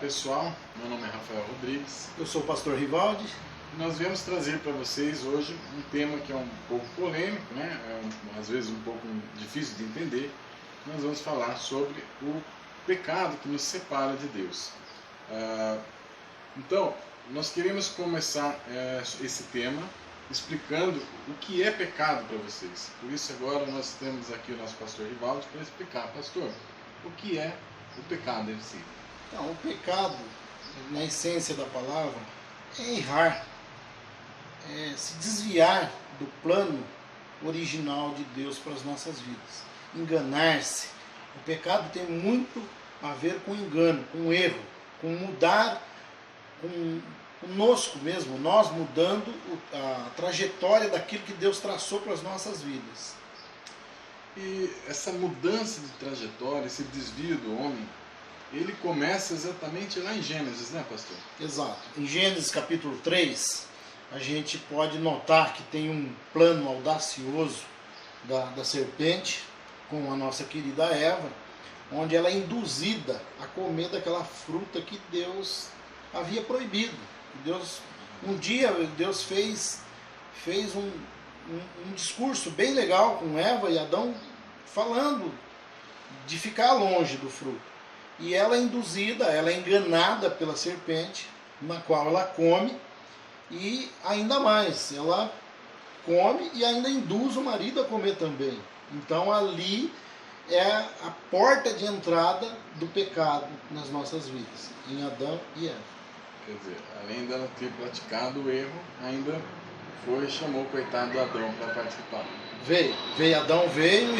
pessoal, meu nome é Rafael Rodrigues. Eu sou o pastor Rivaldi. Nós viemos trazer para vocês hoje um tema que é um pouco polêmico, né? Às vezes um pouco difícil de entender. Nós vamos falar sobre o pecado que nos separa de Deus. Então, nós queremos começar esse tema explicando o que é pecado para vocês. Por isso agora nós temos aqui o nosso pastor Rivaldi para explicar. Pastor, o que é o pecado em si? Então, o pecado, na essência da palavra, é errar, é se desviar do plano original de Deus para as nossas vidas, enganar-se. O pecado tem muito a ver com engano, com erro, com mudar, conosco mesmo, nós mudando a trajetória daquilo que Deus traçou para as nossas vidas. E essa mudança de trajetória, esse desvio do homem, ele começa exatamente lá em Gênesis, né, pastor? Exato. Em Gênesis capítulo 3, a gente pode notar que tem um plano audacioso da serpente com a nossa querida Eva, onde ela é induzida a comer daquela fruta que Deus havia proibido. Um dia Deus fez um discurso bem legal com Eva e Adão, falando de ficar longe do fruto. E ela é induzida, ela é enganada pela serpente, na qual ela come, e ainda mais, ela come e ainda induz o marido a comer também. Então ali é a porta de entrada do pecado nas nossas vidas, em Adão e Eva. Quer dizer, além dela ter praticado o erro, ainda chamou o coitado do Adão para participar. Adão veio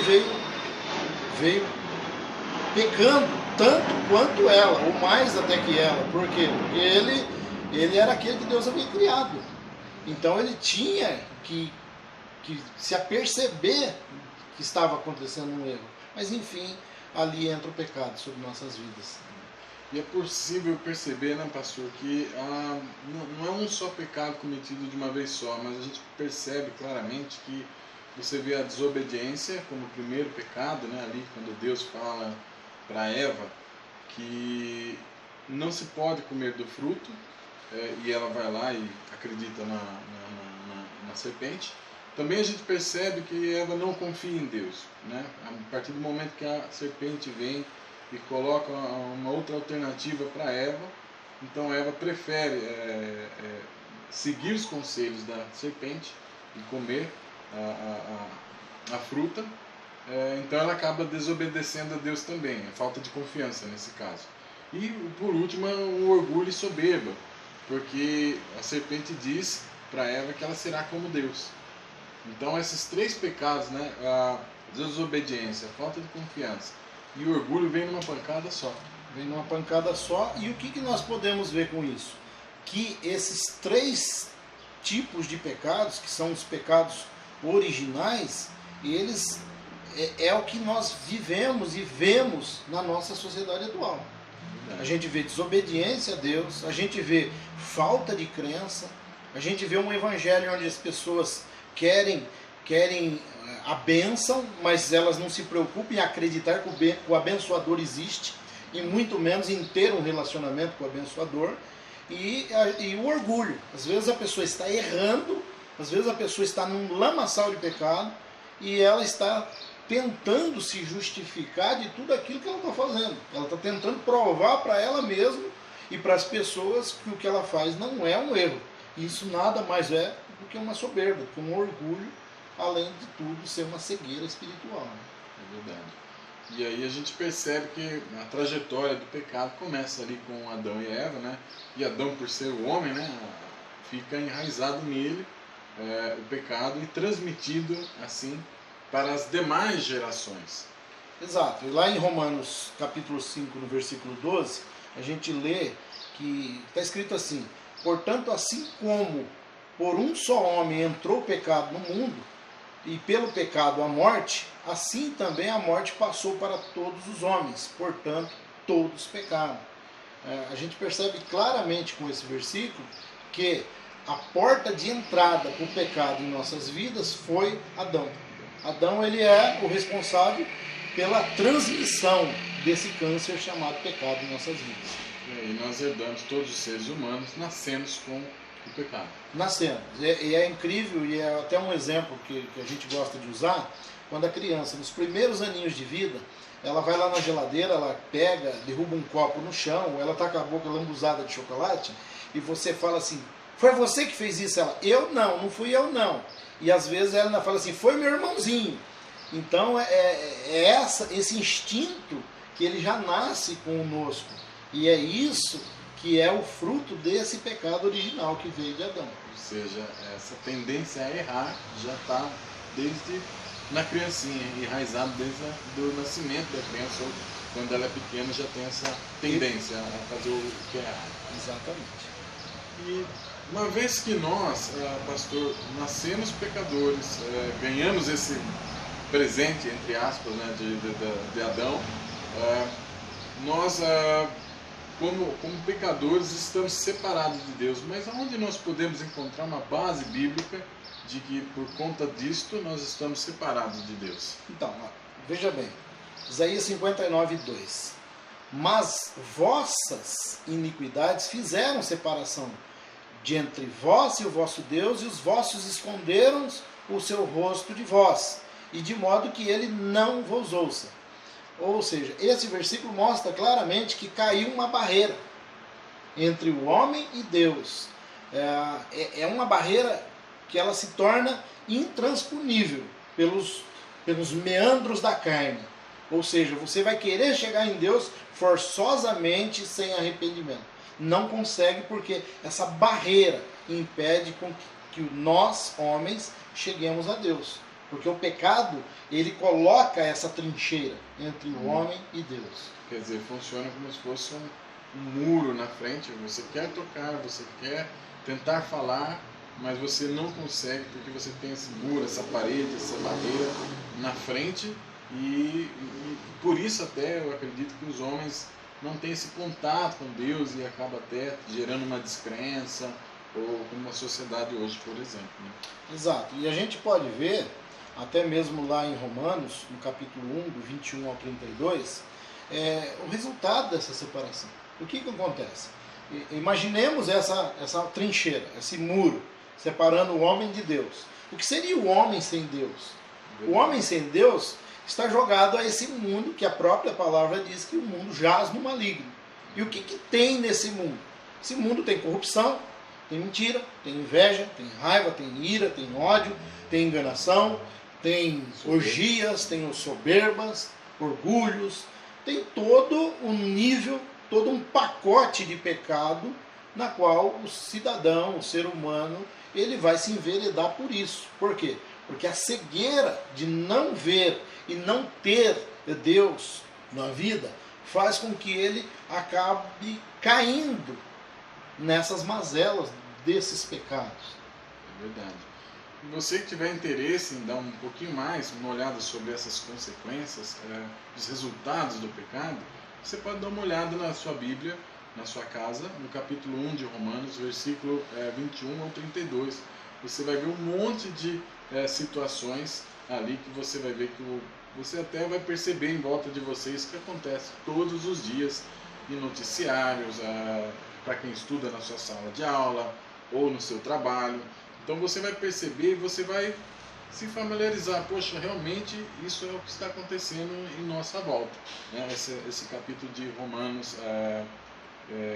pecando tanto quanto ela, ou mais até que ela. Por quê? Porque ele era aquele que Deus havia criado. Então ele tinha que se aperceber que estava acontecendo um erro. Mas enfim, ali entra o pecado sobre nossas vidas. E é possível perceber, né, pastor, que não é um só pecado cometido de uma vez só, mas a gente percebe claramente que você vê a desobediência como o primeiro pecado, né, ali quando Deus fala para Eva que não se pode comer do fruto, e ela vai lá e acredita na serpente. Também a gente percebe que Eva não confia em Deus, né? A partir do momento que a serpente vem e coloca uma outra alternativa para Eva, então Eva prefere seguir os conselhos da serpente e comer a fruta. Então ela acaba desobedecendo a Deus também, a falta de confiança nesse caso. E por último, o orgulho e soberba, porque a serpente diz para Eva que ela será como Deus. Então esses três pecados, né, a desobediência, a falta de confiança e o orgulho, vem numa pancada só. E o que nós podemos ver com isso? Que esses três tipos de pecados, que são os pecados originais, eles é o que nós vivemos e vemos na nossa sociedade atual. A gente vê desobediência a Deus, a gente vê falta de crença, a gente vê um evangelho onde as pessoas querem a bênção, mas elas não se preocupam em acreditar que o abençoador existe, e muito menos em ter um relacionamento com o abençoador, e o orgulho. Às vezes a pessoa está errando, às vezes a pessoa está num lamaçal de pecado, e ela está tentando se justificar de tudo aquilo que ela está fazendo. Ela está tentando provar para ela mesma e para as pessoas que o que ela faz não é um erro. Isso nada mais é do que uma soberba, do que um orgulho, além de tudo ser uma cegueira espiritual. É verdade. E aí a gente percebe que a trajetória do pecado começa ali com Adão e Eva, né? E Adão, por ser o homem, né, fica enraizado nele o pecado e transmitido assim para as demais gerações. Exato. E lá em Romanos capítulo 5, no versículo 12, a gente lê que está escrito assim: portanto, assim como por um só homem entrou o pecado no mundo, e pelo pecado a morte, assim também a morte passou para todos os homens, portanto, todos pecaram. A gente percebe claramente com esse versículo que a porta de entrada para o pecado em nossas vidas foi Adão. Adão, ele é o responsável pela transmissão desse câncer chamado pecado em nossas vidas. E aí nós herdamos, todos os seres humanos, nascemos com o pecado. Nascemos. E é incrível, e é até um exemplo que a gente gosta de usar, quando a criança, nos primeiros aninhos de vida, ela vai lá na geladeira, ela pega, derruba um copo no chão, ou ela está com a boca lambuzada de chocolate, e você fala assim, foi você que fez isso? Ela, eu não fui eu não. E às vezes ela fala assim, foi meu irmãozinho. Então esse instinto que ele já nasce conosco. E é isso que é o fruto desse pecado original que veio de Adão. Ou seja, essa tendência a errar já está desde na criancinha, enraizado desde o nascimento da criança, ou quando ela é pequena já tem essa tendência a fazer o que é errado. Exatamente. E uma vez que nós, pastor, nascemos pecadores, ganhamos esse presente, entre aspas, né, de Adão, nós, como pecadores, estamos separados de Deus. Mas aonde nós podemos encontrar uma base bíblica de que, por conta disto, nós estamos separados de Deus? Então, veja bem, Isaías 59, 2. Mas vossas iniquidades fizeram separação de entre vós e o vosso Deus, e os vossos esconderam o seu rosto de vós, e de modo que ele não vos ouça. Ou seja, esse versículo mostra claramente que caiu uma barreira entre o homem e Deus. É uma barreira que ela se torna intransponível pelos meandros da carne. Ou seja, você vai querer chegar em Deus forçosamente sem arrependimento. Não consegue porque essa barreira impede com que nós, homens, cheguemos a Deus. Porque o pecado, ele coloca essa trincheira entre o homem e Deus. Quer dizer, funciona como se fosse um muro na frente. Você quer tocar, você quer tentar falar, mas você não consegue porque você tem esse muro, essa parede, essa barreira na frente. E por isso até eu acredito que os homens não têm esse contato com Deus e acaba até gerando uma descrença, ou como a sociedade hoje, por exemplo. Né? Exato. E a gente pode ver, até mesmo lá em Romanos, no capítulo 1, do 21 ao 32, o resultado dessa separação. O que acontece? Imaginemos essa trincheira, esse muro, separando o homem de Deus. O que seria o homem sem Deus? O homem sem Deus está jogado a esse mundo que a própria palavra diz que o mundo jaz no maligno. E o que tem nesse mundo? Esse mundo tem corrupção, tem mentira, tem inveja, tem raiva, tem ira, tem ódio, tem enganação, tem orgias, tem soberbas, orgulhos, tem todo um nível, todo um pacote de pecado na qual o cidadão, o ser humano, ele vai se enveredar por isso. Por quê? Porque a cegueira de não ver e não ter Deus na vida faz com que ele acabe caindo nessas mazelas desses pecados. É verdade. E você que tiver interesse em dar um pouquinho mais, uma olhada sobre essas consequências, os resultados do pecado, você pode dar uma olhada na sua Bíblia, na sua casa, no capítulo 1 de Romanos, versículo 21 ao 32. Você vai ver um monte de situações ali que você vai ver que você até vai perceber em volta de vocês que acontece todos os dias em noticiários, para quem estuda na sua sala de aula ou no seu trabalho. Então você vai perceber e você vai se familiarizar. Poxa, realmente isso é o que está acontecendo em nossa volta. Né? Esse capítulo de Romanos,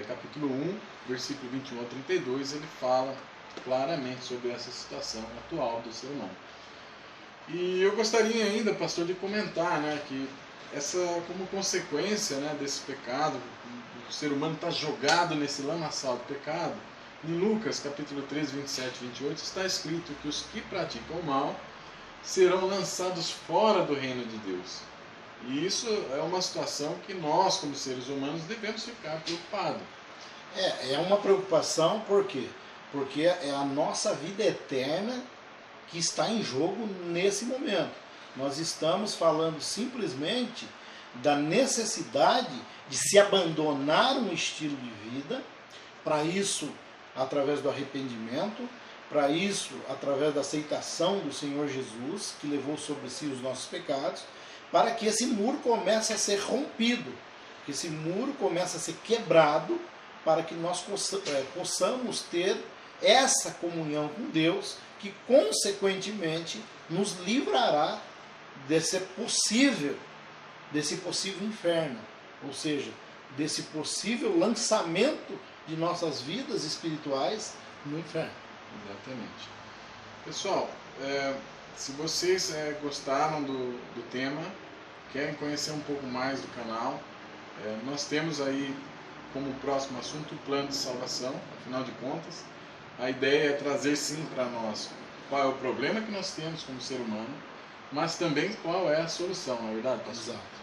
capítulo 1, versículo 21 ao 32, ele fala claramente sobre essa situação atual do ser humano. E eu gostaria ainda, pastor, de comentar, né, que como consequência, né, desse pecado, o ser humano está jogado nesse lamaçal do pecado. Em Lucas, capítulo 3, 27 e 28, está escrito que os que praticam o mal serão lançados fora do reino de Deus. E isso é uma situação que nós, como seres humanos, devemos ficar preocupados. É uma preocupação, por quê? Porque é a nossa vida eterna que está em jogo nesse momento. Nós estamos falando simplesmente da necessidade de se abandonar um estilo de vida, para isso, através do arrependimento, para isso, através da aceitação do Senhor Jesus, que levou sobre si os nossos pecados, para que esse muro comece a ser rompido, que esse muro comece a ser quebrado para que nós possamos ter essa comunhão com Deus, que consequentemente nos livrará desse possível inferno, ou seja, desse possível lançamento de nossas vidas espirituais no inferno. Exatamente. Pessoal, se vocês gostaram do tema, querem conhecer um pouco mais do canal, nós temos aí como próximo assunto o plano de salvação. Afinal de contas, a ideia é trazer sim para nós qual é o problema que nós temos como ser humano, mas também qual é a solução, na verdade, pastor? Exato.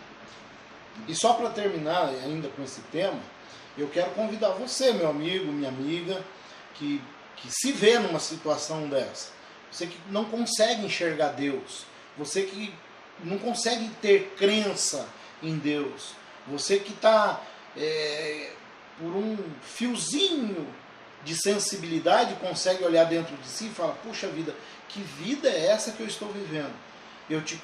E só para terminar ainda com esse tema, eu quero convidar você, meu amigo, minha amiga, que se vê numa situação dessa, você que não consegue enxergar Deus, você que não consegue ter crença em Deus, você que está por um fiozinho de sensibilidade consegue olhar dentro de si e falar, puxa vida, que vida é essa que eu estou vivendo? Eu te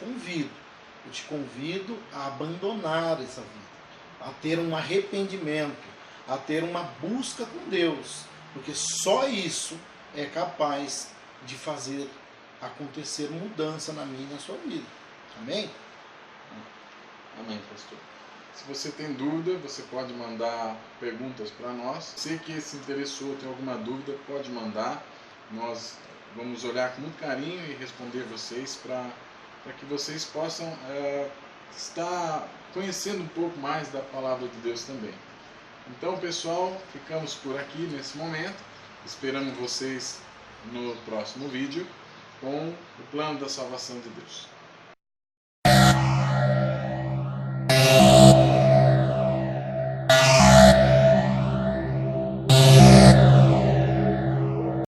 convido a abandonar essa vida, a ter um arrependimento, a ter uma busca com Deus, porque só isso é capaz de fazer acontecer mudança na minha e na sua vida. Amém? Amém, pastor. Se você tem dúvida, você pode mandar perguntas para nós. Você que se interessou, tem alguma dúvida, pode mandar. Nós vamos olhar com muito carinho e responder vocês para que vocês possam estar conhecendo um pouco mais da palavra de Deus também. Então, pessoal, ficamos por aqui nesse momento. Esperamos vocês no próximo vídeo com o plano da salvação de Deus.